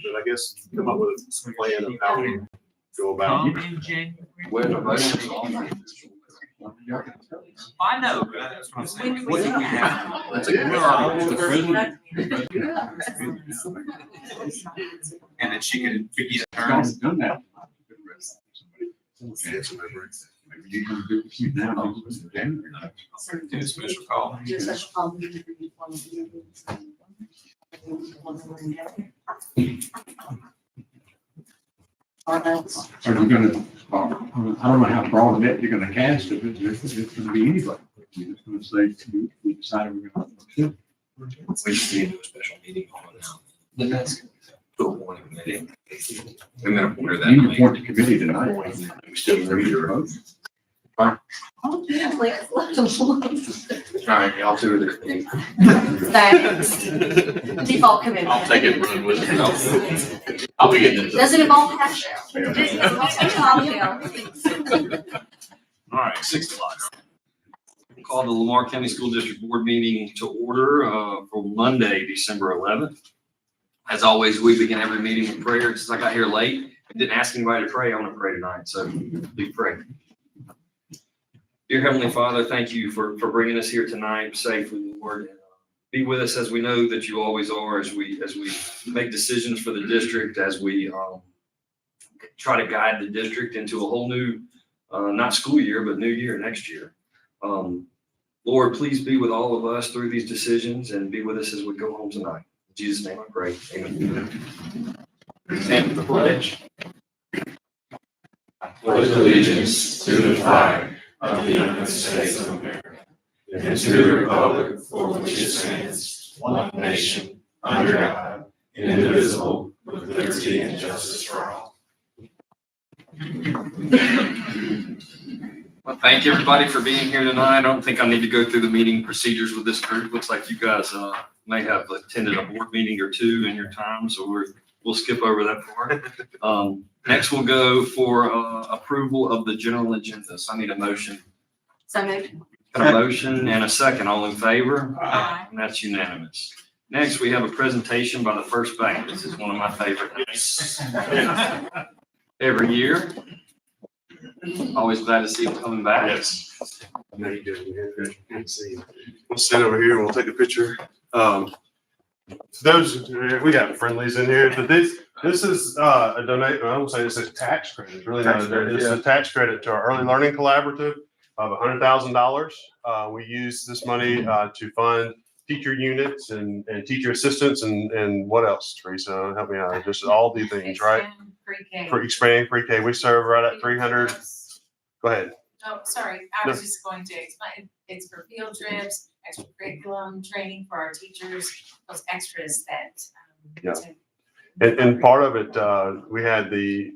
But I guess come up with a plan of how we go about it. I know, but that's what I'm saying. What do we have? That's a good And then she could begin turns. Done that. Maybe you can do it now. Do a special call. Are you gonna, I don't know how broad net you're gonna cast it, it's gonna be anybody. You're just gonna say, we decided we're gonna. We just need to do a special meeting on it now. Then that's. Do a morning meeting. And then appoint her that You night. appoint the committee tonight. We still read your vote. Oh, yeah, like, All right, y'all two are there. thanks. Default committee. I'll take it and run with it. I'll be getting it. Does it involve hash? All right, 6 o'clock. Call the Lamar County School District Board meeting to order for Monday, December 11th. As always, we begin every meeting with prayer. Since I got here late, I didn't ask anybody to pray. I want to pray tonight, so please pray. Dear Heavenly Father, thank you for bringing us here tonight safely, Lord. Be with us as we know that you always are, as we make decisions for the district, as we try to guide the district into a whole new, not school year, but new year next year. Lord, please be with all of us through these decisions and be with us as we go home tonight. In Jesus' name I pray. Amen. Stand for the pledge. I pledge allegiance to the flag of the United States of America and to the republic for which it stands, one nation, under God, indivisible, with liberty and justice for all. Well, thank you everybody for being here tonight. I don't think I need to go through the meeting procedures with this group. Looks like you guys may have attended a board meeting or two in your time, so we'll skip over that part. Next, we'll go for approval of the general agenda. So I need a motion. So moved. Got a motion and a second. All in favor? Aye. And that's unanimous. Next, we have a presentation by the First Bank. This is one of my favorite things. Every year. Always glad to see them coming back. Yes. How you doing? Good to see you. We'll stand over here and we'll take a picture. Those, we got friendlies in here, but this is a donate, I won't say this is tax credit. It's really not. This is a tax credit to our early learning collaborative of $100,000. We use this money to fund teacher units and teacher assistants and what else, Teresa? Help me out. Just all the things, right? For expanding pre-K. We serve right at 300. Go ahead. Oh, sorry, I was just going to explain, it's for field trips, extra curriculum training for our teachers, those extras that. And part of it, we had the,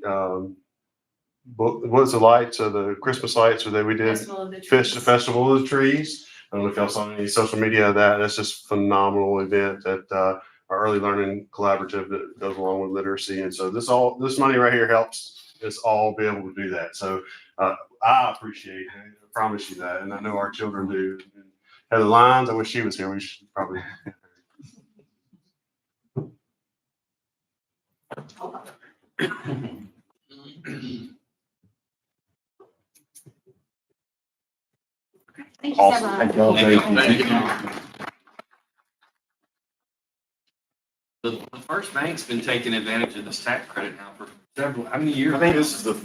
what was the lights, or the Christmas lights, or we did Festival of the Trees. I don't know if y'all saw any social media of that. That's just a phenomenal event that our early learning collaborative that goes along with literacy. And so this money right here helps us all be able to do that. So I appreciate it. I promise you that. And I know our children do. Heather Lyons, I wish she was here. We should probably. Thank you, Awesome. Sarah. Thank you. The First Bank's been taking advantage of this tax credit now for how many years? I think this is the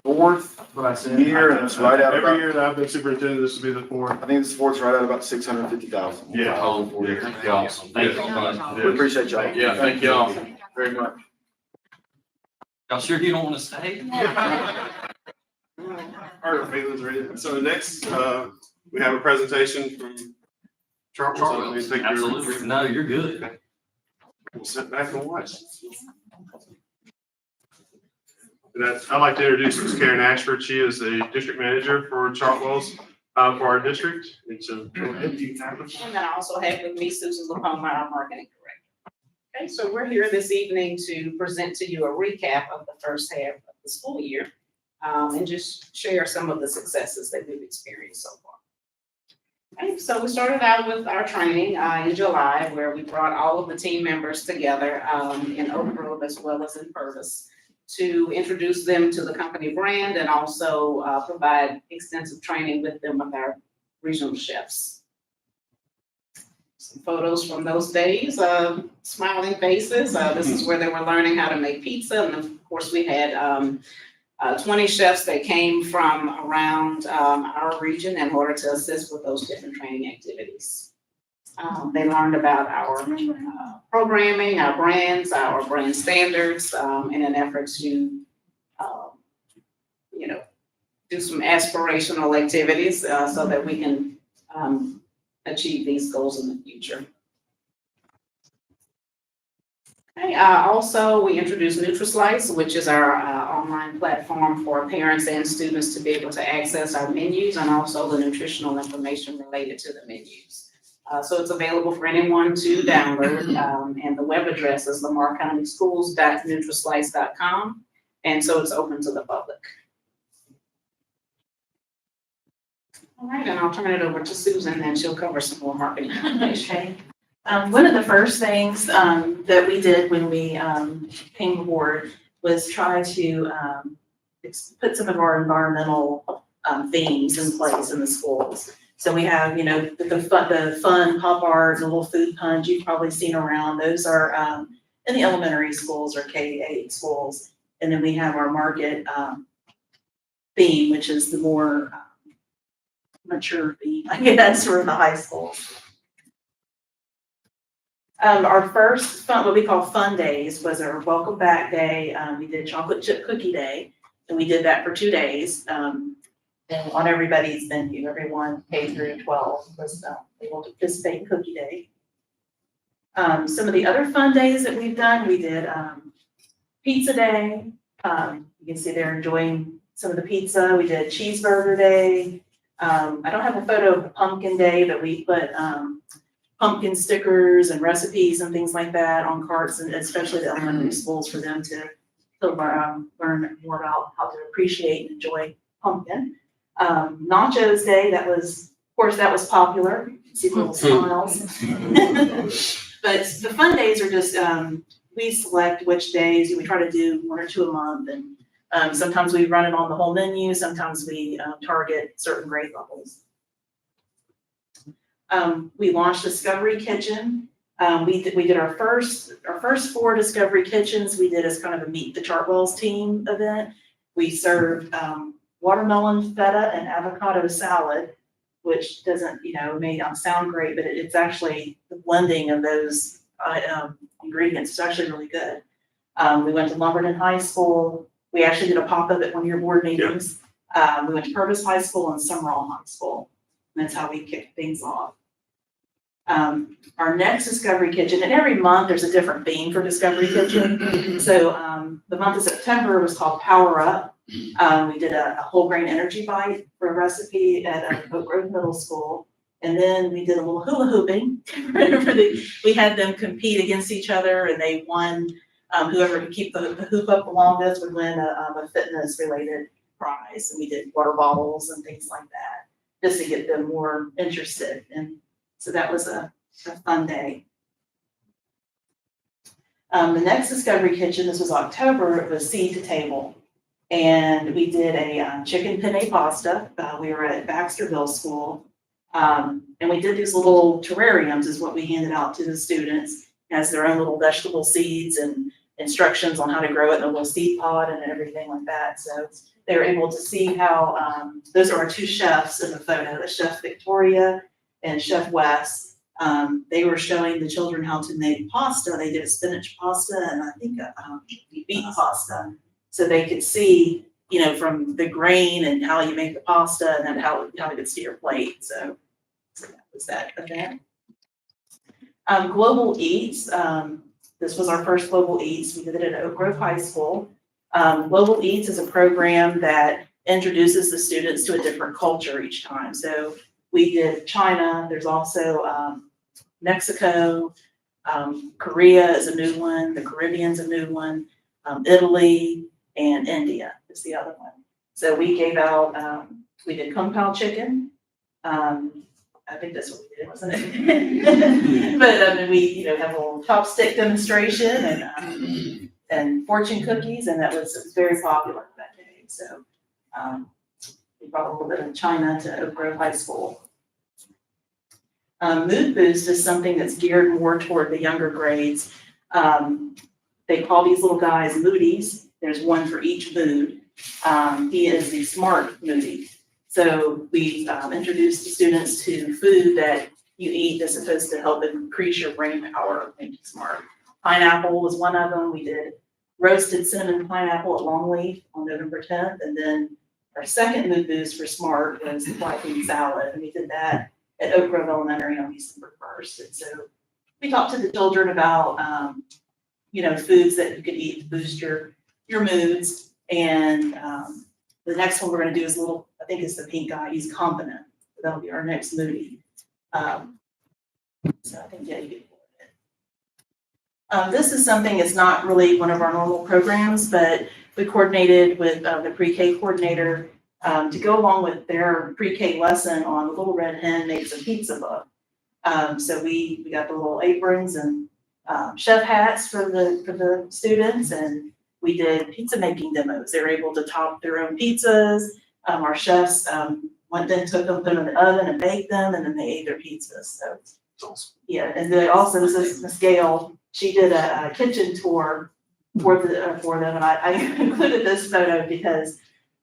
fourth That's what I said. Year, and it's right out Every about, year that I've been superintendent, this will be the fourth. I think this sport's right at about 650,000. Yeah. Awesome. Thank you. We appreciate y'all. Yeah, thank y'all very much. Y'all sure you don't want to stay? Our feelings ready. So next, we have a presentation from Charles. Absolutely. No, you're good. We'll sit back and watch. And I'd like to introduce Ms. Karen Ashford. She is the district manager for Chartwell's for our district. And so go ahead. And then I also have with me Susan LaPoma, our marketing director. Okay, so we're here this evening to present to you a recap of the first half of the school year and just share some of the successes that we've experienced so Okay, so we started out with our training in July, where we brought all of the team members together in Oak Grove as well as in Purvis to introduce them to the company brand and also provide extensive training with them with our regional chefs. Some photos from those days, smiling faces. This is where they were learning how to make pizza. And of course, we had 20 chefs that came from around our region in order to assist with those different training activities. They learned about our programming, our brands, our brand standards, in an effort to, do some aspirational activities so that we can achieve these goals in the future. Okay, also, we introduced NutriSlice, which is our online platform for parents and students to be able to access our menus and also the nutritional information related to the menus. So it's available for anyone to download, and the web address is lamarcountyschools.nutrislice.com, and so it's open to the public. All right, and I'll turn it over to Susan, and she'll cover some more marketing information. Okay. One of the first things that we did when we came aboard was try to put some of our environmental themes in place in the schools. So we have, the fun pop art, the little food puns you've probably seen around. Those are in the elementary schools or K-8 schools. And then we have our market theme, which is the more mature theme, I guess, for the high school. Our first what we call fun days was our welcome back day. We did chocolate chip cookie day, and we did that for 2 days. And on everybody's menu, everyone K through 12 was able to participate in cookie day. Some of the other fun days that we've done, we did pizza day. You can see they're enjoying some of the pizza. We did cheeseburger day. I don't have a photo of the pumpkin day, but we put pumpkin stickers and recipes and things like that on carts, and especially the elementary schools, for them to learn more about how to appreciate and enjoy pumpkin. Nachos day, that was popular. See little smiles. But the fun days are just, we select which days. We try to do 1 or 2 a month, and sometimes we run it on the whole menu. Sometimes we target certain grade levels. We launched Discovery Kitchen. We did our first 4 Discovery Kitchens. We did as kind of a Meet the Chartwells team event. We served watermelon feta and avocado salad, which doesn't, may not sound great, but it's actually the blending of those ingredients is actually really good. We went to Lumberton High School. We actually did a pop-up at one of your board meetings. We went to Purvis High School and Summerall High School. And that's how we kicked things off. Our next Discovery Kitchen, and every month there's a different theme for Discovery Kitchen. So the month of September was called Power Up. We did a whole grain energy bite for a recipe at Oak Grove Middle School. And then we did a little hula hooping. We had them compete against each other, and they won. Whoever could keep the hoop up the longest would win a fitness related prize. And we did water bottles and things like that, just to get them more interested. And so that was a fun day. The next Discovery Kitchen, this was October, it was Seed to Table. And we did a chicken penne pasta. We were at Baxterville School. And we did these little terrariums is what we handed out to the students. It has their own little vegetable seeds and instructions on how to grow it in a little seed pod and everything like that. So they were able to see how, those are our 2 chefs in the photo, Chef Victoria and Chef Wes. They were showing the children how to make pasta. They did a spinach pasta and I think beet pasta. So they could see, from the grain and how you make the pasta and then how it gets to your plate. So that was that event. Global Eats. This was our first Global Eats. We did it at Oak Grove High School. Global Eats is a program that introduces the students to a different culture each time. So we did China. There's also Mexico. Korea is a new one. The Caribbean's a new one. Italy and India is the other one. So we gave out, we did Kung Pao chicken, I think that's what we did, wasn't it? But, we, have a little chopstick demonstration and fortune cookies, and it was very popular that day, so, we brought a little bit of China to Oak Grove High School. Mood Boost is something that's geared more toward the younger grades. They call these little guys Moodies. There's one for each mood. He is the smart Moody. So we introduced the students to food that you eat that's supposed to help increase your brain power, make you smart. Pineapple was one of them. We did roasted cinnamon pineapple at Longleaf on November 10th. And then our second Mood Boost for smart was the white bean salad. And we did that at Oak Grove Elementary on December 1st. And so we talked to the children about, foods that you could eat to boost your moods. And the next one we're going to do is I think it's the pink guy. He's confident. That'll be our next Moody. So I think, yeah, you get it. This is something that's not really one of our normal programs, but we coordinated with the pre-K coordinator to go along with their pre-K lesson on the Little Red Hen Makes a Pizza book. So we got the little aprons and chef hats for the students, and we did pizza making demos. They were able to top their own pizzas. Our chefs went then took them, put them in the oven and baked them, and then they ate their pizzas. So That's awesome. yeah, and then also this is Miss Gail. She did a kitchen tour for them, and I included this photo because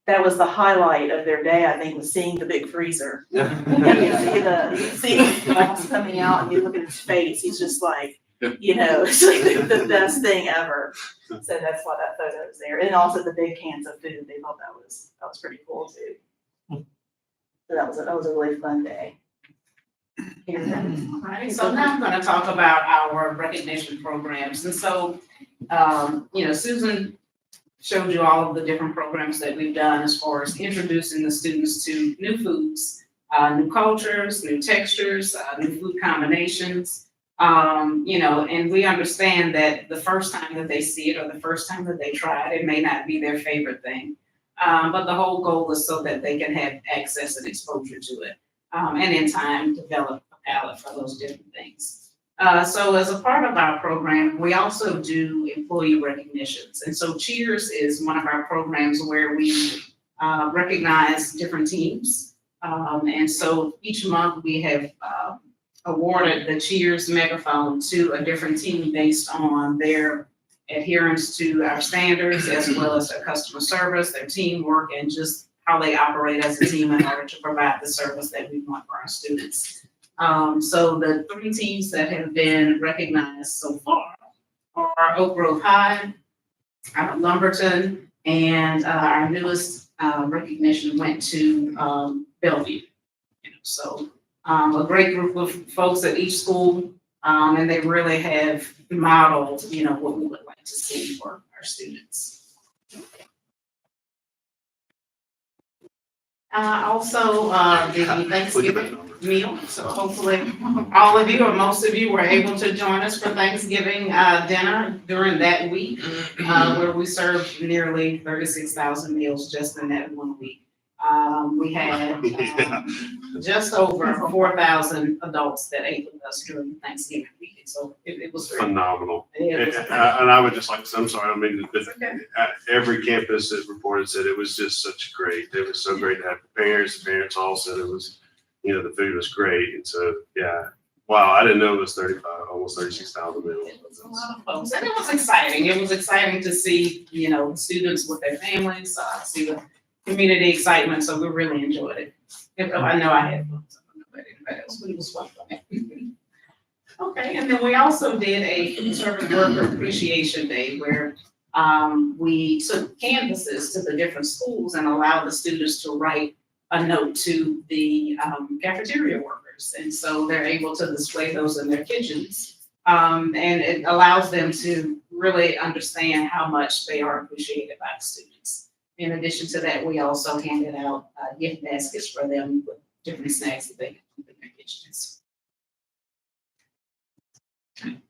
that was the highlight of their day. I think was seeing the big freezer. You can see the boss coming out, and you look at his face. He's just like, it's like the best thing ever. So that's why that photo is there. And also the big cans of food. They thought that was pretty cool too. So that was a really fun day. All right, so now I'm gonna talk about our recognition programs. And so, Susan showed you all of the different programs that we've done as far as introducing the students to new foods, new cultures, new textures, new food combinations. And we understand that the first time that they see it or the first time that they try it, it may not be their favorite thing. But the whole goal is so that they can have access and exposure to it. And in time, develop a palate for those different things. So as a part of our program, we also do employee recognitions. And so Cheers is one of our programs where we recognize different teams. And so each month we have awarded the Cheers megaphone to a different team based on their adherence to our standards, as well as their customer service, their teamwork, and just how they operate as a team in order to provide the service that we want for our students. So the 3 teams that have been recognized so far are Oak Grove High, Lumberton, and our newest recognition went to Bellevue. So a great group of folks at each school, and they really have modeled, what we would like to see for our students. Also, the Thanksgiving meal. So hopefully all of you or most of you were able to join us for Thanksgiving dinner during that week, where we served nearly 36,000 meals just in that 1 week. We had just over 4,000 adults that ate with us during Thanksgiving week. So it was very Phenomenal. It was And I would just like to say, I'm sorry, I don't mean to, but every campus that reported said it was just it was so great to have the parents all said it was, the food was great. And so, yeah, wow, I didn't know it was almost 36,000 meals. It was a lot of folks, and it was exciting. It was exciting to see, students with their families, see the community excitement. So we really enjoyed it. I know I had fun. So I don't know about anybody else, but it was fun for me. Okay, and then we also did a food service worker appreciation day where we took canvases to the different schools and allowed the students to write a note to the cafeteria workers. And so they're able to display those in their kitchens. And it allows them to really understand how much they are appreciated by the students. In addition to that, we also handed out gift baskets for them with different snacks that they can keep in their kitchens.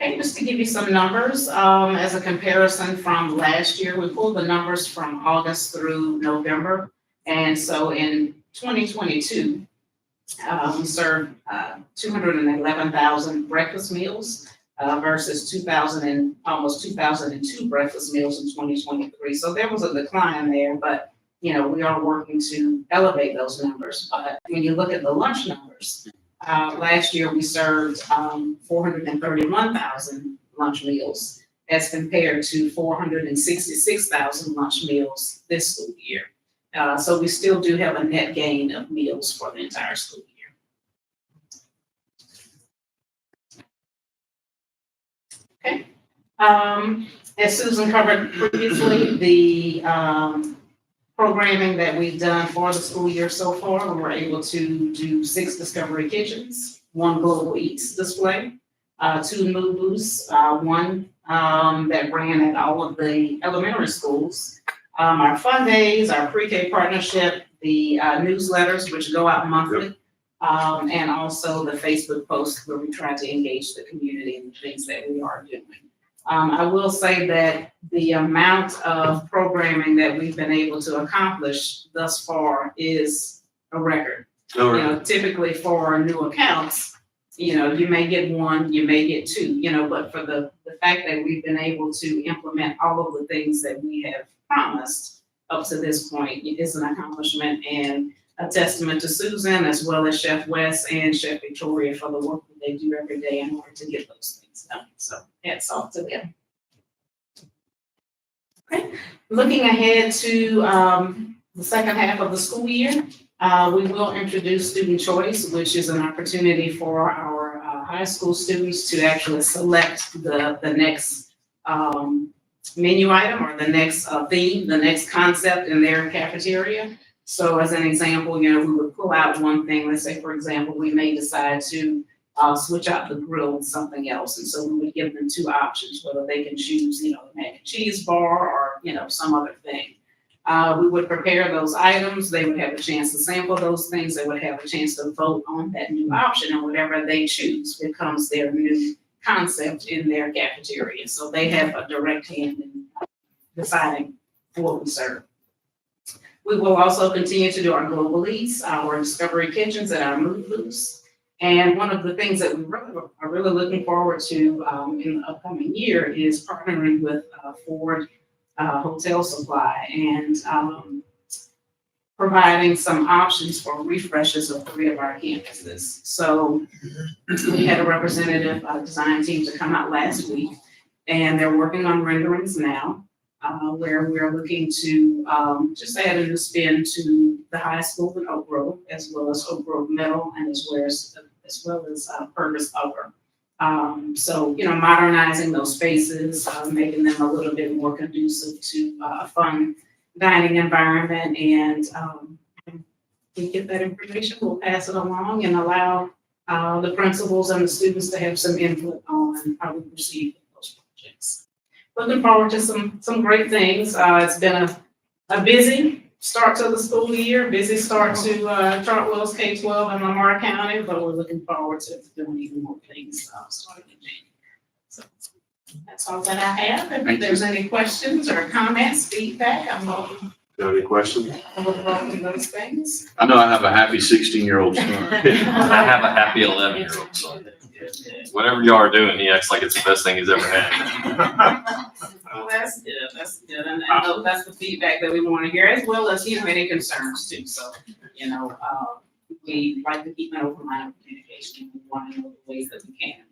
Okay, just to give you some numbers, as a comparison from last year, we pulled the numbers from August through November. And so in 2022, We served 211,000 breakfast meals versus 2002 breakfast meals in 2023. So there was a decline there, but we are working to elevate those numbers. But when you look at the lunch numbers, last year we served 431,000 lunch meals as compared to 466,000 lunch meals this school year. So we still do have a net gain of meals for the entire school year. Okay. As Susan covered previously, the programming that we've done for the school year so far, we were able to do 6 discovery kitchens, 1 global eats display, 2 mood booths, 1 that ran at all of the elementary schools. Our fun days, our pre-K partnership, the newsletters which go out monthly, and also the Facebook posts where we try to engage the community in the things that we are doing. I will say that the amount of programming that we've been able to accomplish thus far is a record. Typically for new accounts, you may get 1, you may get 2, but for the fact that we've been able to implement all of the things that we have promised up to this point is an accomplishment and a testament to Susan as well as Chef Wes and Chef Victoria for the work that they do every day in order to get those things done. So hats off to them. Okay, looking ahead to the second half of the school year, we will introduce student choice, which is an opportunity for our high school students to actually select the next menu item or the next theme, the next concept in their cafeteria. So as an example, we would pull out one thing. Let's say, for example, we may decide to switch out the grill with something else. And so we would give them 2 options, whether they can choose, the mac and cheese bar or, some other thing. We would prepare those items. They would have a chance to sample those things. They would have a chance to vote on that new option, and whatever they choose becomes their new concept in their cafeteria. So they have a direct hand in deciding what we serve. We will also continue to do our global eats, our discovery kitchens, and our mood booths. And one of the things that we are really looking forward to in the upcoming year is partnering with Ford Hotel Supply and providing some options for refreshes of 3 of our campuses. So we had a representative design team to come out last week, and they're working on renderings now, where we're looking to just add a new spin to the high school in Oak Grove, as well as Oak Grove Middle, and as well as Purvis Upper. So, modernizing those spaces, making them a little bit more conducive to a fun dining environment. And we get that information, we'll pass it along and allow the principals and the students to have some input on how we proceed with those projects. Looking forward to some great things. It's been a busy start to the school year, busy start to Chartwell's K-12 in Lamar County, but we're looking forward to doing even more things starting in January. So that's all that I have. If there's any questions or comments, feedback, I'm welcome. Any questions? I'm welcome those things. I know I have a happy 16-year-old son. I have a happy 11-year-old son. Whatever you are doing, he acts like it's the best thing he's ever had. Well, that's good, and I know that's the feedback that we want to hear, as well as, any concerns too, so, we like to keep an open line of communication, we want to know the ways that we can.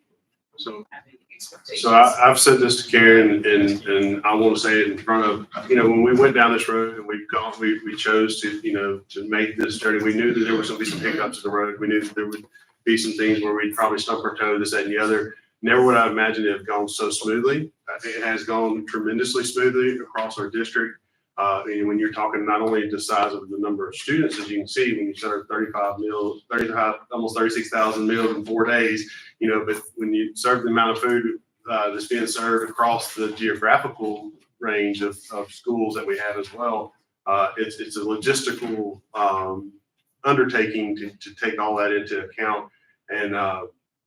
So- Have any expectations. So I've said this to Karen, and I want to say it in front of, when we went down this road and we chose to, to make this journey, we knew that there was going to be some hiccups in the road. We knew that there would be some things where we'd probably stump our toe, this, that, and the other. Never would I imagine it have gone so smoothly. I think it has gone tremendously smoothly across our district. When you're talking not only the size of the number of students, as you can see, when you serve 35 meals, almost 36,000 meals in 4 days, but when you serve the amount of food that's being served across the geographical range of schools that we have as well, it's a logistical undertaking to take all that into account. And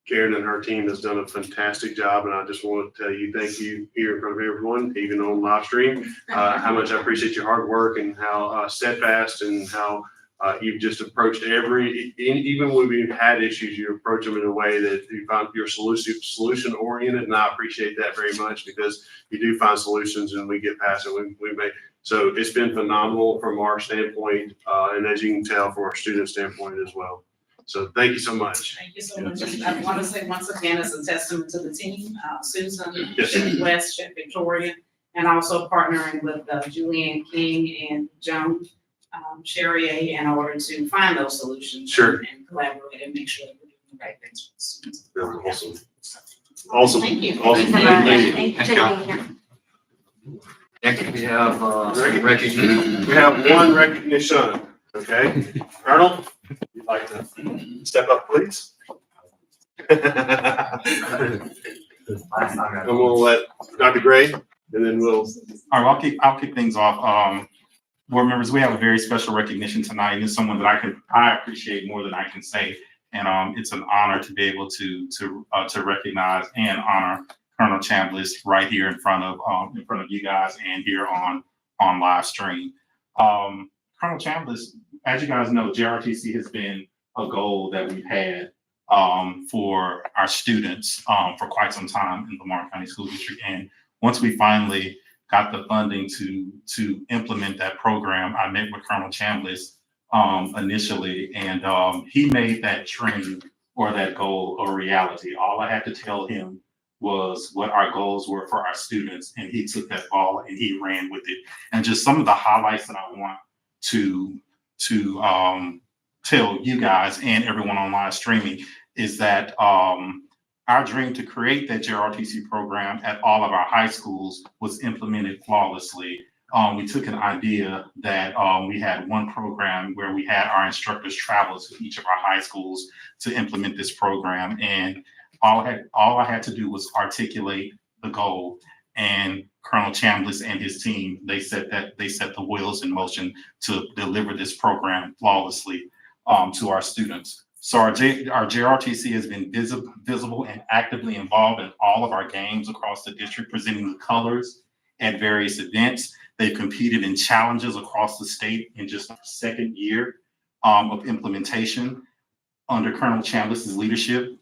Karen and her team has done a fantastic job, and I just want to tell you thank you here in front of everyone, even on live stream, how much I appreciate your hard work and how steadfast and how You've just approached even when we've had issues, you approach them in a way that you find you're solution oriented. And I appreciate that very much because you do find solutions and we get past it. So it's been phenomenal from our standpoint. And as you can tell from our student standpoint as well. So thank you so much. Thank you so much. I want to say once again, it's a testament to the team, Susan, Yes. Chef West, Chef Victoria, and also partnering with Julianne King and Joan Charrier in order to find those solutions. Sure. And collaborate and make sure that we're doing the right things for the students. Awesome. Awesome. Thank you. Awesome. Thank you for being here. Next, we have, recognition. We have one recognition, okay? Colonel, you'd like to step up, please? And we'll let Dr. Gray, and then we'll. All right, I'll kick things off. Board members, we have a very special recognition tonight. It's someone that I appreciate more than I can say. And it's an honor to be able to recognize and honor Colonel Chambliss right here in front of you guys and here on live stream. Colonel Chambliss, as you guys know, JRTC has been a goal that we've had for our students for quite some time in the Lamar County School District. And once we finally got the funding to implement that program, I met with Colonel Chambliss initially, and he made that dream or that goal a reality. All I had to tell him was what our goals were for our students, and he took that ball and he ran with it. And just some of the highlights that I want to tell you guys and everyone on live streaming is that our dream to create that JRTC program at all of our high schools was implemented flawlessly. We took an idea that we had one program where we had our instructors travel to each of our high schools to implement this program. And all I had to do was articulate the goal. And Colonel Chambliss and his team, they set the wheels in motion to deliver this program flawlessly to our students. So our JRTC has been visible and actively involved in all of our games across the district, presenting the colors at various events. They've competed in challenges across the state in just our second year of implementation. Under Colonel Chambliss's leadership,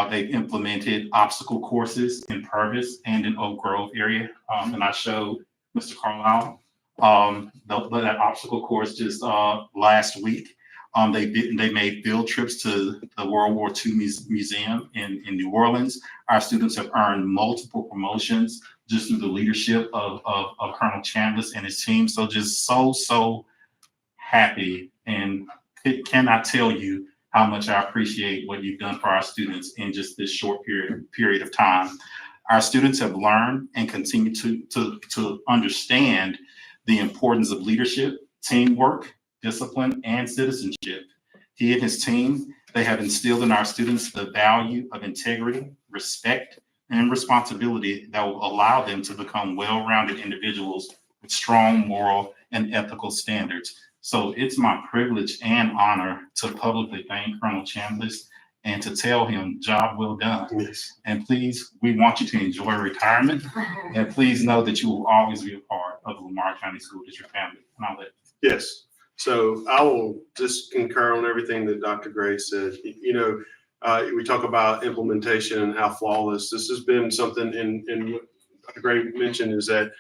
they've implemented obstacle courses in Purvis and in Oak Grove area. And I showed Mr. Carlisle that obstacle course just last week. They made field trips to the World War II Museum in New Orleans. Our students have earned multiple promotions just through the leadership of Colonel Chambliss and his team. So just so happy, and cannot tell you how much I appreciate what you've done for our students in just this short period of time. Our students have learned and continue to understand the importance of leadership, teamwork, discipline, and citizenship. He and his team, they have instilled in our students the value of integrity, respect, and responsibility that will allow them to become well-rounded individuals with strong moral and ethical standards. So it's my privilege and honor to publicly thank Colonel Chambliss and to tell him, job well done. Yes. And please, we want you to enjoy retirement. And please know that you will always be a part of the Lamar County School District family. And I'll let you. Yes. So I will just concur on everything that Dr. Gray said. You know, we talk about implementation and how flawless this has been. Something in what Dr. Gray mentioned is that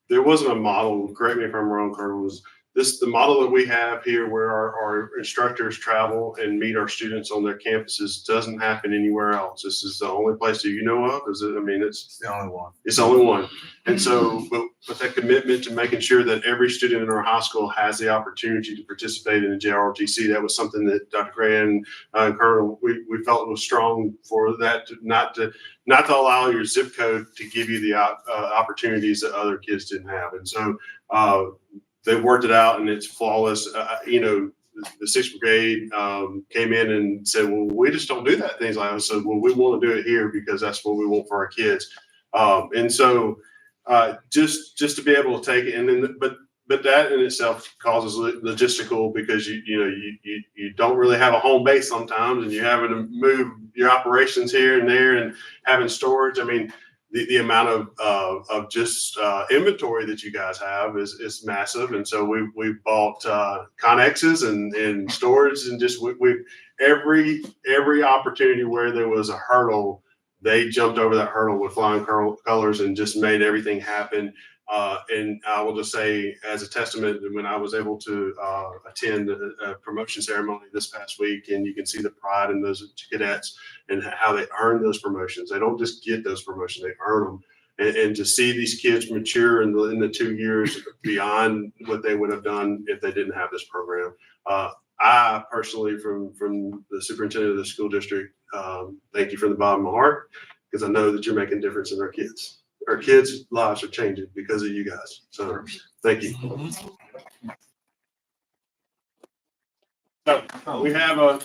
there wasn't a model, correct me if I'm wrong, Colonel, the model that we have here where our instructors travel and meet our students on their campuses doesn't happen anywhere else. This is the only place that you know of, is it? I mean, it's the only one. It's the only one. And so, but that commitment to making sure that every student in our high school has the opportunity to participate in the JROTC, that was something that Dr. Gray and Colonel, we felt was strong for that, not to allow your zip code to give you the opportunities that other kids didn't have. And so, they worked it out and it's flawless. You know, the 6th Brigade came in and said, well, we just don't do that. Things like that. So, well, we want to do it here because that's what we want for our kids. And so just to be able to take it, and then, but that in itself causes logistical, because you don't really have a home base sometimes, and you're having to move your operations here and there and having storage. I mean, the amount of just inventory that you guys have is massive. And so we bought Connexes and storage, and just we every opportunity where there was a hurdle, they jumped over that hurdle with flying colors and just made everything happen. And I will just say, as a testament, when I was able to attend a promotion ceremony this past week, and you can see the pride in those cadets and how they earn those promotions. They don't just get those promotions, they earn them. And to see these kids mature in the 2 years beyond what they would have done if they didn't have this program. I personally, from the superintendent of the school district, thank you from the bottom of my heart, because I know that you're making a difference in our kids. Our kids' lives are changing because of you guys. So thank you. So we have a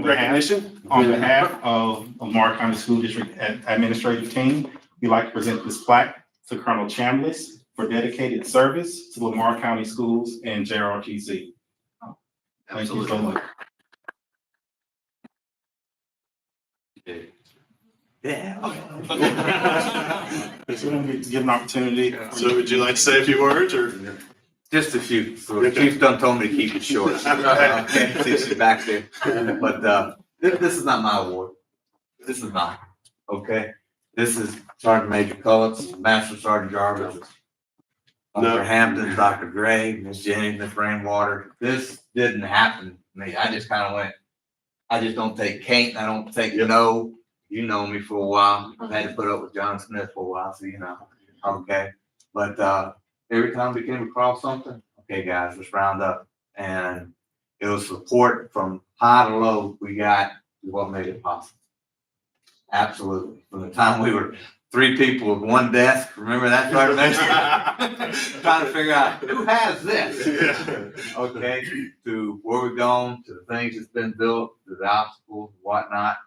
recognition. On behalf of Lamar County School District Administrative Team, we'd like to present this plaque to Colonel Chambliss for dedicated service to Lamar County Schools and JROTC. Thank you so much. Yeah. So we give an opportunity. So would you like to say a few words, or? Just a few. The chief done told me to keep it short. Okay, see she's back there. But this is not my award. This is mine. Okay. This is Sergeant Major Cullis, Master Sergeant Jarvis, Dr. Hampton, Dr. Gray, Miss Jennings, Miss Rainwater. This didn't happen to me. I just kind of went. I just don't take can't. I don't take no. You know me for a while. I had to put up with John Smith for a while, so you know. Okay. But every time we came across something, okay, guys, let's round up. And it was support from high to low we got is what made it possible. Absolutely. From the time we were 3 people with 1 desk, remember that started trying to figure out who has this. Okay, to where we've gone, to the things that's been built, to the obstacles, whatnot.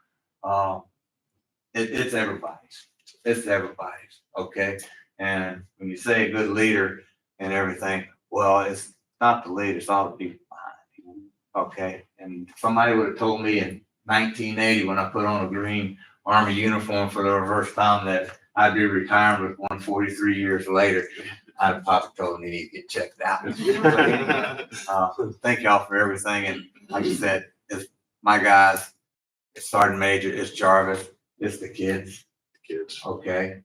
It's everybody's. It's everybody's. Okay. And when you say a good leader and everything, well, it's not the leader, it's all the people behind you. Okay. And somebody would have told me in 1980 when I put on a green Army uniform for the first time that I'd be retiring with 143 years later, I'd probably told them they need to get checked out. Thank y'all for everything. And like I said, it's my guys, it's Sergeant Major, it's Jarvis, it's the kids. Okay.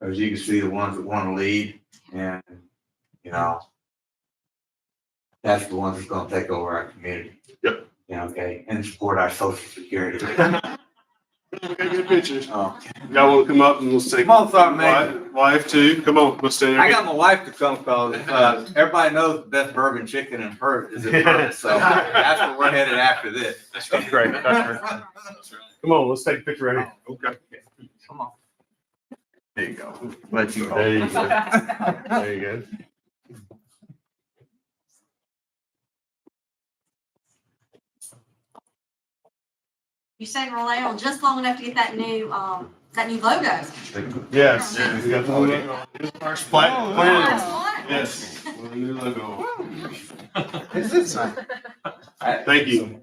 As you can see, the ones that want to lead, and you know, that's the ones that's going to take over our community. Yep. Yeah. Okay. And support our Social Security. Okay, good pictures. Oh. Y'all want to come up and let's take. Come on, Sergeant Major. Wife too. Come on, let's stand there. I got my wife to come because everybody knows the best bourbon chicken in Perth is in Perth, so that's where we're headed after this. That's great. That's great. Come on, let's take a picture right here. Okay. Come on. There you go. Let you go. There you go. There you go. You stayed on just long enough to get that new logo. Yes. We got the logo. First plaque. Yes. With a new logo. This is nice. Thank you.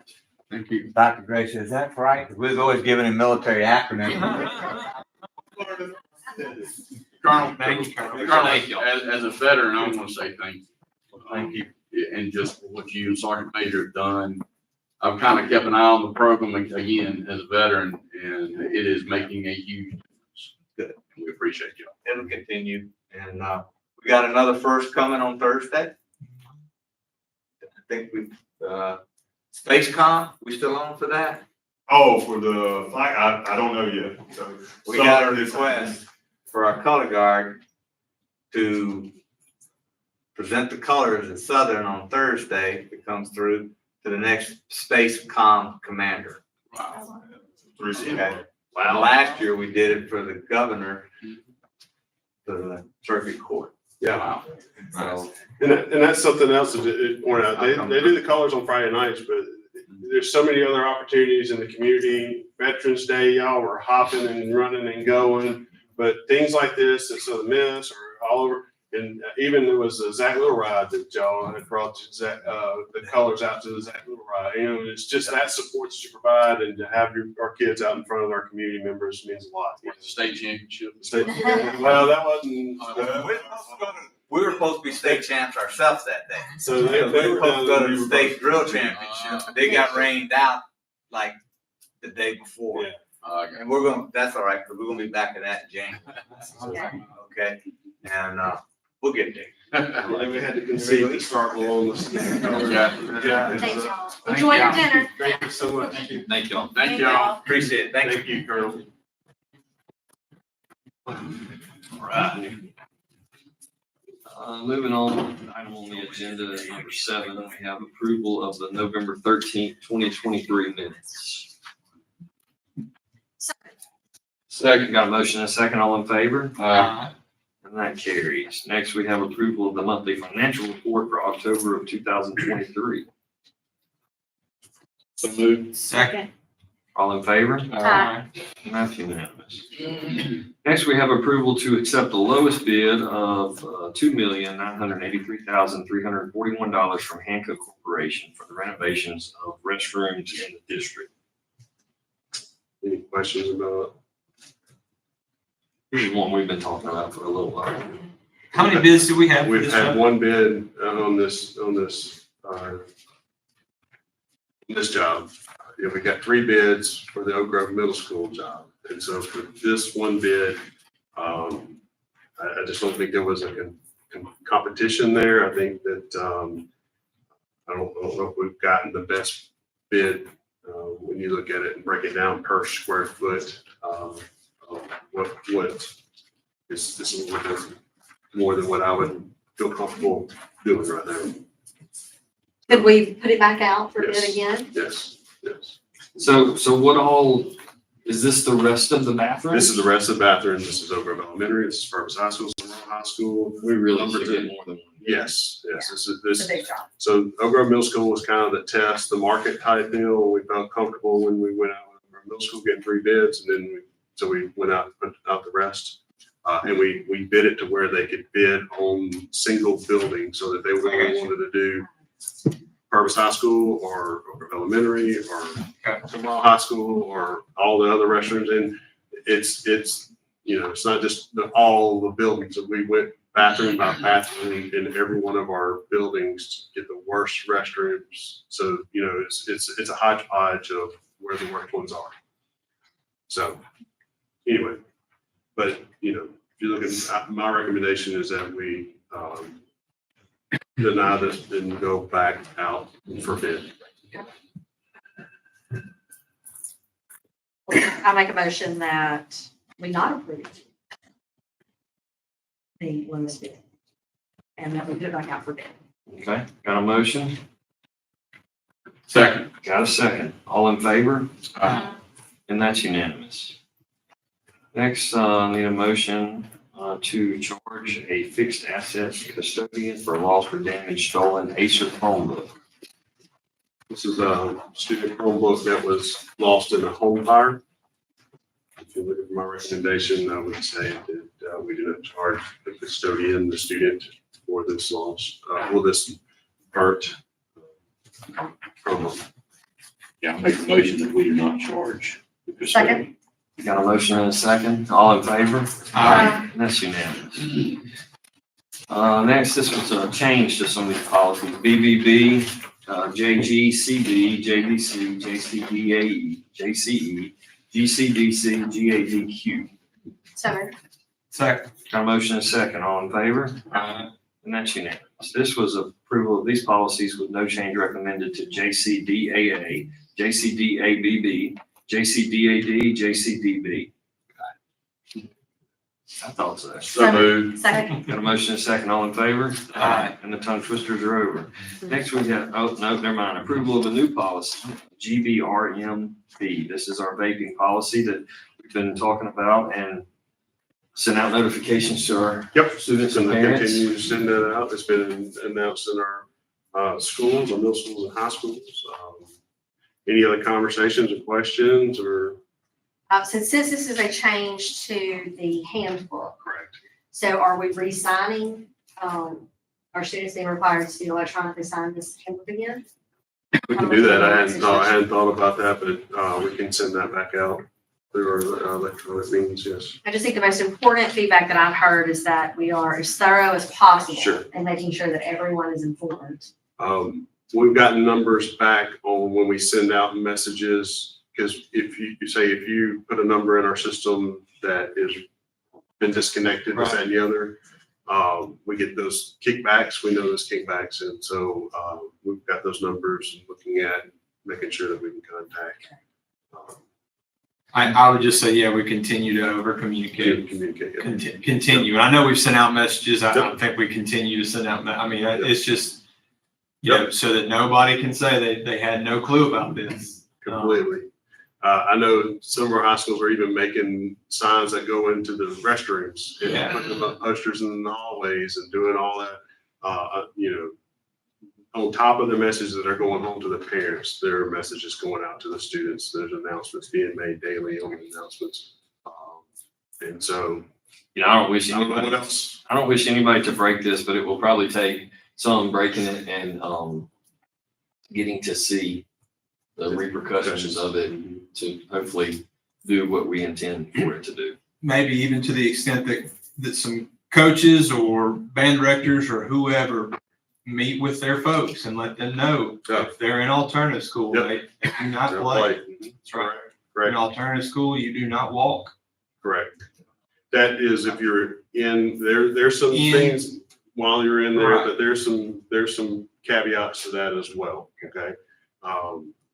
Thank you. Dr. Gray says, is that right? We was always giving him military acronyms. Colonel, as a veteran, I want to say thank you. Thank you. And just what you and Sergeant Major have done. I've kind of kept an eye on the program again as a veteran, and it is making a huge difference. Good. We appreciate you. It'll continue. And we got another first coming on Thursday. I think we SpaceCom, we still on for that? Oh, for the flag, I don't know yet. So We got a request for our color guard to present the colors in Southern on Thursday. It comes through to the next SpaceCom commander. Wow. Okay. Wow. Last year we did it for the governor, the circuit court. Yeah. Wow. So And that's something else to point out. They do the colors on Friday nights, but there's so many other opportunities in the community. Veterans Day, y'all were hopping and running and going, but things like this at Southern Miss or all over, And even there was a Zach Little Ride that y'all had brought to Zach, the colors out to the Zach Little Ride. You know, it's just that support that you provide, and to have our kids out in front of our community members means a lot. State championship. Well, that wasn't. We were supposed to be state champs ourselves that day. So they We were were supposed to go to the done. state drill championship, but they got rained out like the day before. Yeah. And that's all right, because we're gonna be back in that in January. Okay, and, we'll get there. And we had to concede to start along this. Thanks, y'all. Enjoy your dinner. Thank you so much. Thank y'all. Thank y'all. Appreciate it, thank you. Thank you, Colonel. All right. Moving on, item on the agenda, number 7, we have approval of the November 13th, 2023 minutes. Second. Got a motion and a second, all in favor? And that carries. Next, we have approval of the monthly financial report for October of 2023. So moved. Second. All in favor? Aye. And that's unanimous. Next, we have approval to accept the lowest bid of $2,983,341 from Hancock Corporation for the renovations of restrooms in the district. Any questions about? This is one we've been talking about for a little while. How many bids do we have? for We've this had one? one bid on this job. Yeah, we got 3 bids for the Oak Grove Middle School job. And so for this one bid, I just don't think there was a competition there. I think that, I don't know if we've gotten the best bid when you look at it and break it down per square foot. What is a little bit more than what I would feel comfortable doing right now. Could we put it back out for bid Yes. again? Yes, yes. So what all, is this the rest of the bathrooms? This is the rest of the bathrooms. This is Oak Grove Elementary. This is Purvis High School, Lamar High School. We really Number should get 2. more than one. Yes, yes. It's a This, big job. so Oak Grove Middle School was kind of the test, the market type deal. We felt comfortable when we went out with Oak Grove Middle School getting 3 bids, and then we went out and put out the rest. And we bid it to where they could bid on single buildings, so that they really wanted to do Purvis High School or Oak Grove Elementary or Lamar High School or all the other restrooms. And it's, you know, it's not just all the buildings. We went bathroom by bathroom in every one of our buildings to get the worst restrooms. So, you know, it's a hodgepodge of where the worst ones are. So anyway, but, you know, if you look at, my recommendation is that we deny this and go back out for bid. I make a motion that we not approve the lowest bid. And that we put it back out for bid. Okay, got a motion? Second. Got a second. All in favor? Aye. And that's unanimous. Next, need a motion to charge a fixed assets custodian for lost or damaged stolen Acer Chromebook. This is a student Chromebook that was lost in a home fire. If you look at my recommendation, I would say that we do not charge the custodian, the student, for this loss, for this burnt Chromebook. Yeah, I'll make a motion that we do not charge. the custodian. Second. Got a motion and a second. All in favor? Aye. And that's unanimous. Next, this was a change to some of these policies. BBB, JGCB, JVC, JCDAE, JCE, GCDC, GADQ. So, Second. Got a motion and a second. All in favor? Aye. And that's unanimous. This was approval of these policies with no change recommended to JCDAA, JCDABB, JCDAD, JCDB. I thought so. So moved. second. Got a motion and a second. All in favor? Aye. And the tongue twisters are over. Next, we got, oh, no, never mind. Approval of a new policy, GBRMB. This is our vaping policy that we've been talking about and sent out notifications to our students and And we parents. continue to send that out. It's been announced in our schools, our middle schools and high schools. Any other conversations or questions or? Since this is a change to the handbook, Correct. so are we re-signing Are students being required to electronically sign this handbook again? We can do that. I hadn't thought about that, but we can send that back out through our electronic means, yes. I just think the most important feedback that I've heard is that we are as thorough as possible Sure. in making sure that everyone is informed. We've gotten numbers back on when we send out messages, because if you put a number in our system that is been disconnected, this, that, and the other, we get those kickbacks. We know those kickbacks, and so we've got those numbers and looking at making sure that we can contact. I would just say, yeah, we continue to over communicate. Continue. And I know we've sent out messages. I think we continue to send out. It's just, so that nobody can say they had no clue about this. Completely. I know some of our high schools are even making signs that go into the restrooms and putting up posters in the hallways and doing all that. On top of the messages that are going home to the parents, there are messages going out to the students. There's announcements being made daily on the announcements. And so, I don't wish I don't know what anybody, else. I don't wish anybody to break this, but it will probably take some breaking it and getting to see the repercussions of it to hopefully do what we intend for it to do. Maybe even to the extent that some coaches or band directors or whoever meet with their folks and let them know if they're in alternative school, they do not play. That's right. Correct. In alternative school, you do not walk. Correct. That is if you're in there. There's some things while you're in there, but there's some caveats to that as well. Okay.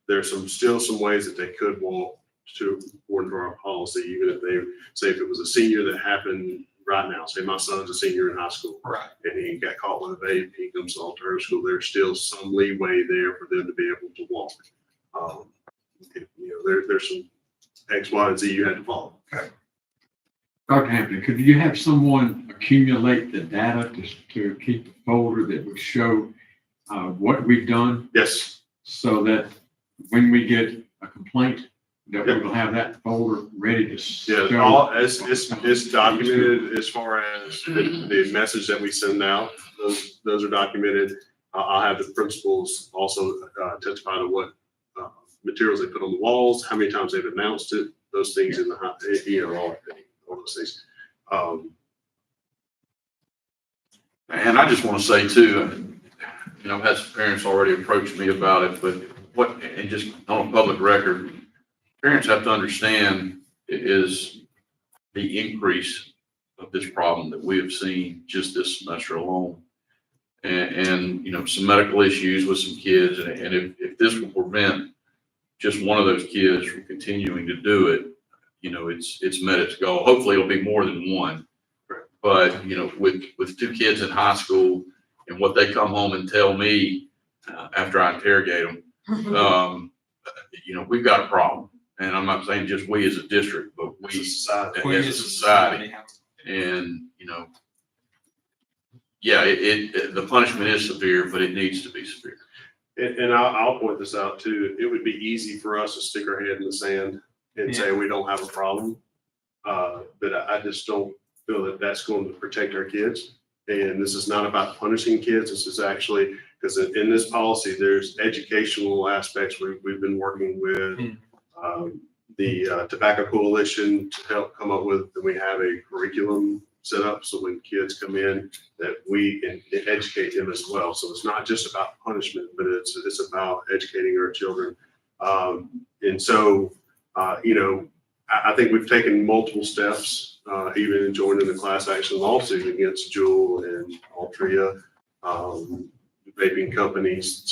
There's still some ways that they could walk according to our policy, even if they say if it was a senior that happened right now, say my son's a senior in high school, Right. and he got caught with a vape, he comes to alternative school, there's still some leeway there for them to be able to walk. There's some X, Y, and Z you had to follow. Okay. Dr. Hampton, could you have someone accumulate the data to keep a folder that would show what we've done? Yes. So that when we get a complaint, that we will have that folder ready to show. Yeah, it's documented as far as the message that we send out. Those are documented. I'll have the principals also testify to what materials they put on the walls, how many times they've announced it, those things in the, all those things. And I just want to say too, I've had some parents already approach me about it, but and just on a public record, parents have to understand is the increase of this problem that we have seen just this semester alone. And some medical issues with some kids. And if this will prevent just one of those kids from continuing to do it, it's met its goal. Hopefully it'll be more than one. But, with two kids in high school and what they come home and tell me after I interrogate them, we've got a problem. And I'm not saying just we as a district, but we as a society. And, the punishment is severe, but it needs to be severe. And I'll point this out too. It would be easy for us to stick our head in the sand and say we don't have a problem. But I just don't feel that that's going to protect our kids. And this is not about punishing kids. This is actually, because in this policy, there's educational aspects we've been working with the Tobacco Coalition to help come up with, and we have a curriculum set up so when kids come in that we can educate them as well. So it's not just about punishment, but it's about educating our children. And so, I think we've taken multiple steps, even in joining the class action lawsuit against Juul and Altria, vaping companies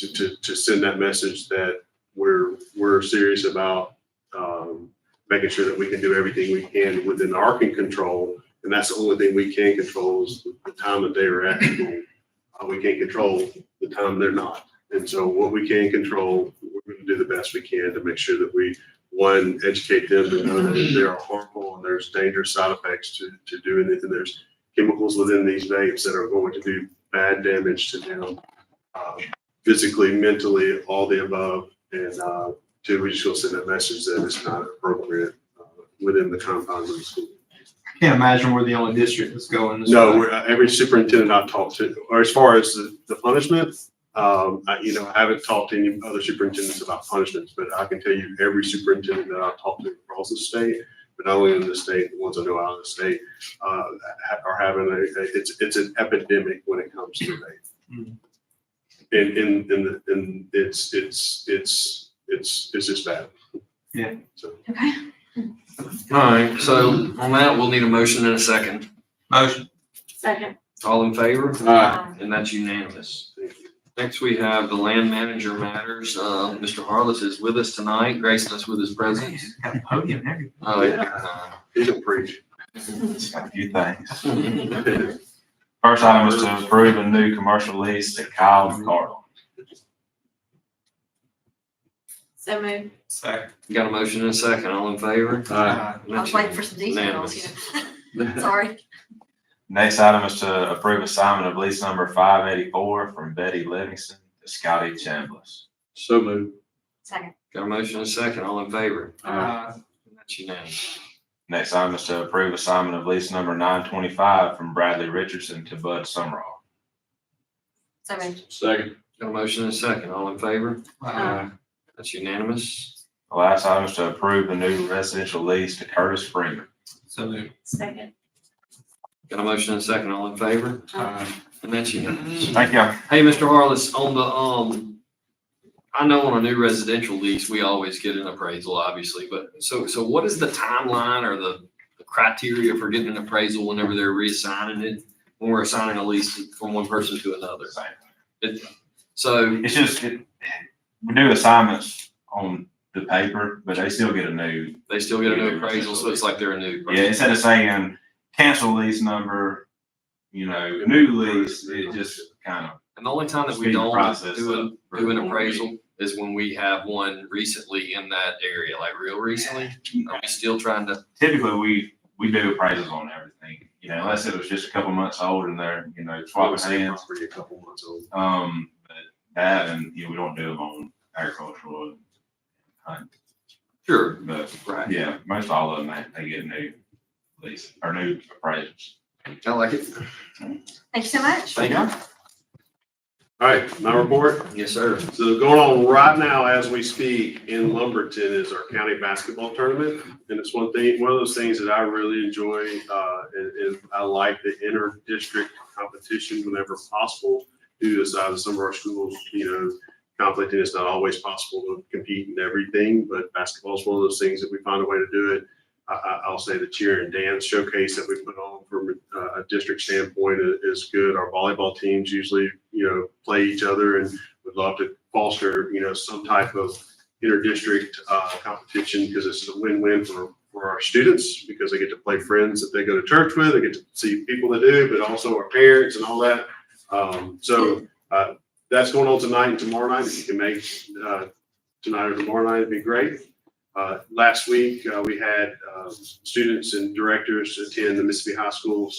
to send that message that we're serious about making sure that we can do everything we can within our control. And that's the only thing we can control is the time that they are at school. We can't control the time they're not. And so what we can control, we're going to do the best we can to make sure that we, one, educate them to know that they are harmful and there's dangerous side effects to doing it. And there's chemicals within these vapes that are going to do bad damage to them, physically, mentally, all the above. And we just will send that message that it's not appropriate within the confines of the school. Can't imagine we're the only district that's going this No, way. every superintendent I've talked to, or as far as the punishment, I haven't talked to any other superintendents about punishments, but I can tell you every superintendent that I've talked to across the state, but not only in the state, the ones I know out of the state, are having it's an epidemic when it comes to rape. And it's just bad. Yeah. So. Okay. All right, so on that, we'll need a motion in a second. Motion. Second. All in favor? Aye. And that's unanimous. Next, we have the land manager matters. Mr. Harless is with us tonight, gracing us with his presence. Got a podium and everything. He can preach. Just got a few things. First item is to approve a new commercial lease to Kyle McCardle. So moved. Second. Got a motion in a second. All in favor? Aye. I was waiting for some details, Sorry. Next item is to approve assignment of lease number 584 from Betty Livingston to Scotty Chambliss. So moved. Second. Got a motion in a second. All in favor? Uh, That's unanimous. Next item is to approve assignment of lease number 925 from Bradley Richardson to Bud Summerall. So moved. Second. Got a motion in a second. All in favor? uh, That's unanimous. The last item is to approve the new residential lease to Curtis Freeman. so moved. Second. Got a motion in a second. All in favor? And that's unanimous. Thank you. Hey, Mr. Harless, on the, I know on a new residential lease, we always get an appraisal, obviously, but so what is the timeline or the criteria for getting an appraisal whenever they're reassigning it, when we're assigning a lease from one person to another? So, It's just, we do assignments on the paper, but they still get a new. they still get a new appraisal, so it's like they're a new. Yeah, instead of saying cancel lease number, new lease, it just kind of. And the only time that we Speed don't process do up. an appraisal is when we have one recently in that area, like real recently. Are we still trying to? Typically, we do appraisals on everything, unless it was just a couple months old and they're, swapping hands. Property a couple months old. But that and, we don't do them on agricultural and hunt. Sure. But Right. yeah, most all of them, they get new lease or new appraisals. I like it. Thank you so much. Thank you. All right, my report. Yes, sir. So going on right now as we speak in Lumberton is our county basketball tournament. And it's one of those things that I really enjoy, and I like the inter-district competition whenever possible. Due to the size of some of our schools, conflicting, it's not always possible to compete in everything, but basketball is one of those things that we find a way to do it. I'll say the cheer and dance showcase that we put on from a district standpoint is good. Our volleyball teams usually, play each other, and would love to foster, some type of inter-district competition, because this is a win-win for our students, because they get to play friends that they go to church with, they get to see people that do, but also our parents and all that. So that's going on tonight and tomorrow night. If you can make tonight or tomorrow night, it'd be great. Last week, we had students and directors attend the Mississippi High School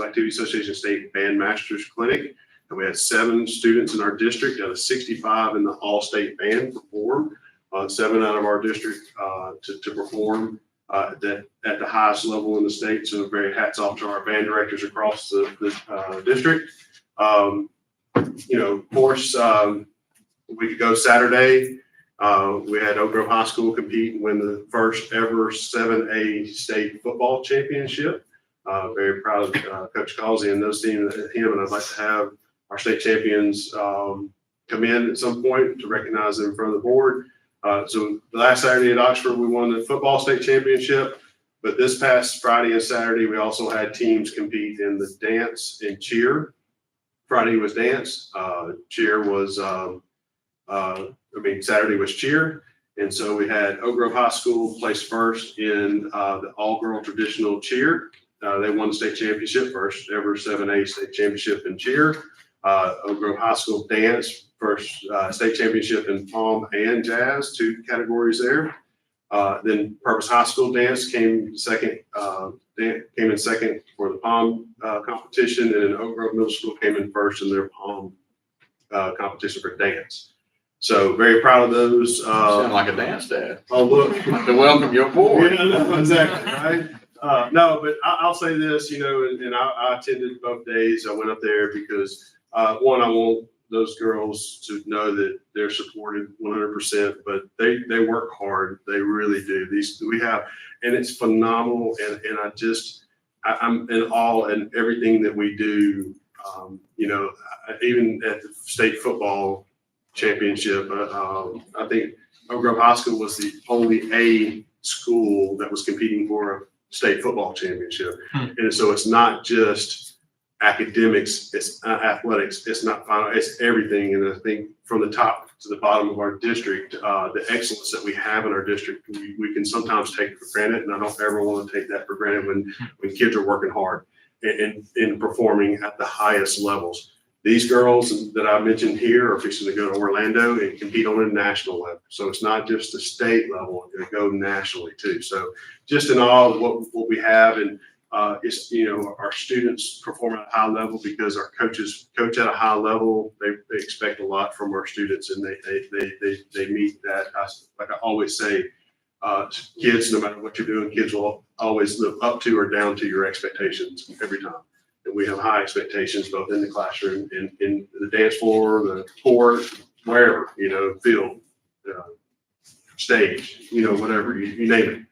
Activity Association State Band Masters Clinic. And we had 7 students in our district out of 65 in the all-state band perform. 7 out of our district to perform at the highest level in the state. So very hats off to our band directors across the district. Of course, we could go Saturday. We had Oak Grove High School compete and win the first ever 7A state football championship. Very proud of Coach Causey and those teams, him, and I'd like to have our state champions come in at some point to recognize them in front of the board. So last Saturday at Oxford, we won the football state championship, but this past Friday and Saturday, we also had teams compete in the dance and cheer. Friday was dance, cheer was, Saturday was cheer. And so we had Oak Grove High School place first in the all-girl traditional cheer. They won the state championship, first ever 7A state championship in cheer. Oak Grove High School dance, first state championship in pom and jazz, 2 categories there. Then Purpose High School dance came in second for the pom competition, and then Oak Grove Middle School came in first in their pom competition for dance. So very proud of those. Sound like a dance dad. Oh, look. To welcome your board. Yeah, no, exactly, right? No, but I'll say this, you know, and I attended both days. I went up there because, one, I want those girls to know that they're supported 100%, but they work hard. They really do. We have, and it's phenomenal. And I'm in awe in everything that we do. You know, even at the state football championship, I think Oak Grove High School was the only A school that was competing for a state football championship. And so it's not just academics, it's athletics, it's not final, it's everything. And I think from the top to the bottom of our district, the excellence that we have in our district, we can sometimes take it for granted. And I don't ever want to take that for granted when kids are working hard and performing at the highest levels. These girls that I mentioned here are fixing to go to Orlando and compete on a national level. So it's not just a state level, they go nationally too. So just in all what we have, and it's, you know, our students perform at a high level because our coaches coach at a high level. They expect a lot from our students, and they meet that. Like I always say, kids, no matter what you're doing, kids will always live up to or down to your expectations every time. And we have high expectations both in the classroom, in the dance floor, the court, wherever, you know, field, stage, you know, whatever, you name it.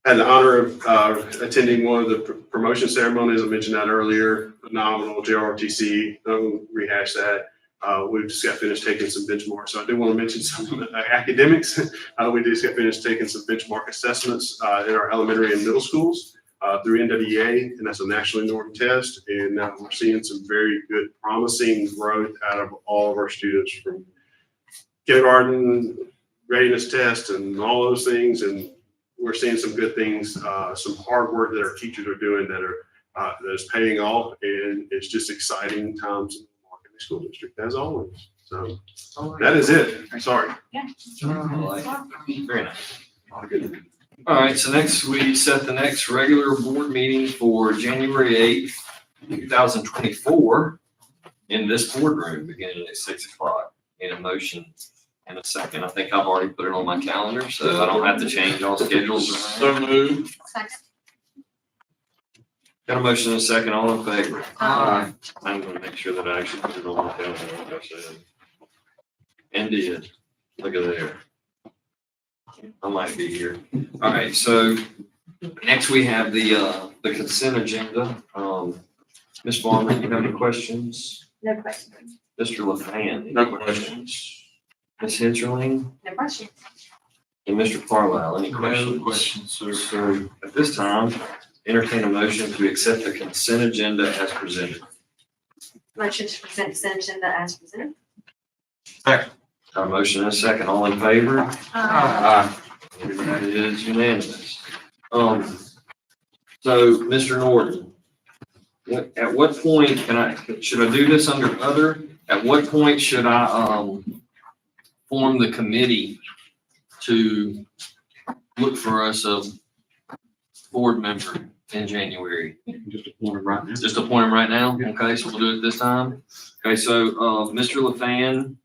Had the honor of attending one of the promotion ceremonies. I mentioned that earlier. Phenomenal, JRTC. Don't rehash that. We've just got finished taking some benchmarks. So I do want to mention some academics. We just got finished taking some benchmark assessments in our elementary and middle schools through NWEA, and that's a nationally normed test. And we're seeing some very good, promising growth out of all of our students from kindergarten, readiness test, and all those things. And we're seeing some good things, some hard work that our teachers are doing that is paying off, and it's just exciting times in the Market School District as always. So that is it. Sorry. Yeah. Very nice. All right, so next we set the next regular board meeting for January 8th, 2024 in this boardroom beginning at 6 o'clock. Need a motion and a second. I think I've already put it on my calendar, so I don't have to change all schedules around. So moved. Second. Got a motion and a second, all in favor? Aye. I'm gonna make sure that I actually put it on my calendar, like I said. And did. Look at there. I might be here. All right, so next we have the consent agenda. Ms. Farmer, you have any questions? No questions. Mr. LaFan, No any questions? Ms. Hinterling No questions. and Mr. Carlisle, any No questions? questions, sir. So at this time, entertain a motion to accept the consent agenda as presented. Motion to present consent agenda as presented. Got a motion and a second, all in favor? Aye. That is unanimous. So, Mr. Norton, at what point should I do this under other? At what point should I, form the committee to look for us a board member in January? Just appoint him right now. Just appoint him right now? Okay, so we'll do it this time. Okay, so, Mr. LaFan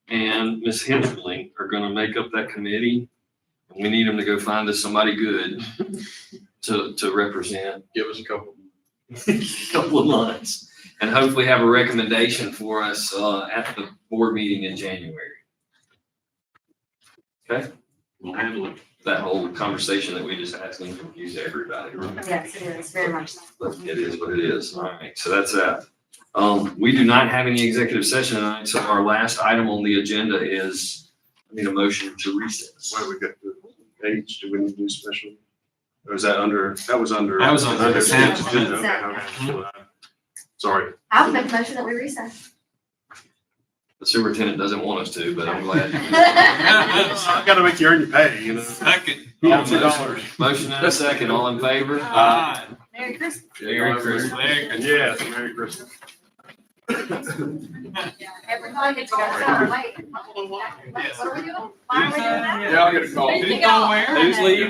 and Ms. Hensley are gonna make up that committee. We need them to go find us somebody good to represent. Give us a couple. Couple of months, and hopefully have a recommendation for us at the board meeting in January. Okay, We'll handle it. that whole conversation that we just had is going to confuse everybody. Yes, it is, very much so. But it is what it is. All right, so that's that. We do not have any executive session tonight, so our last item on the agenda is, I need a motion to recess. Why do we get the page? Do we need to do special? Or is that under, that was under? That was under consent. agenda. Okay. Sorry. I would make a motion that we recess. The superintendent doesn't want us to, but I'm glad. I gotta make you earn your pay, you know. Second. Yeah, $2. Motion and a second, all in favor? Aye. Merry Christmas. Merry Christmas. Yes, Merry Christmas. Everybody gets to go. Wait. What are we doing? Why are we doing that? Yeah, I'll get a call. Who's going where? Who's leaving?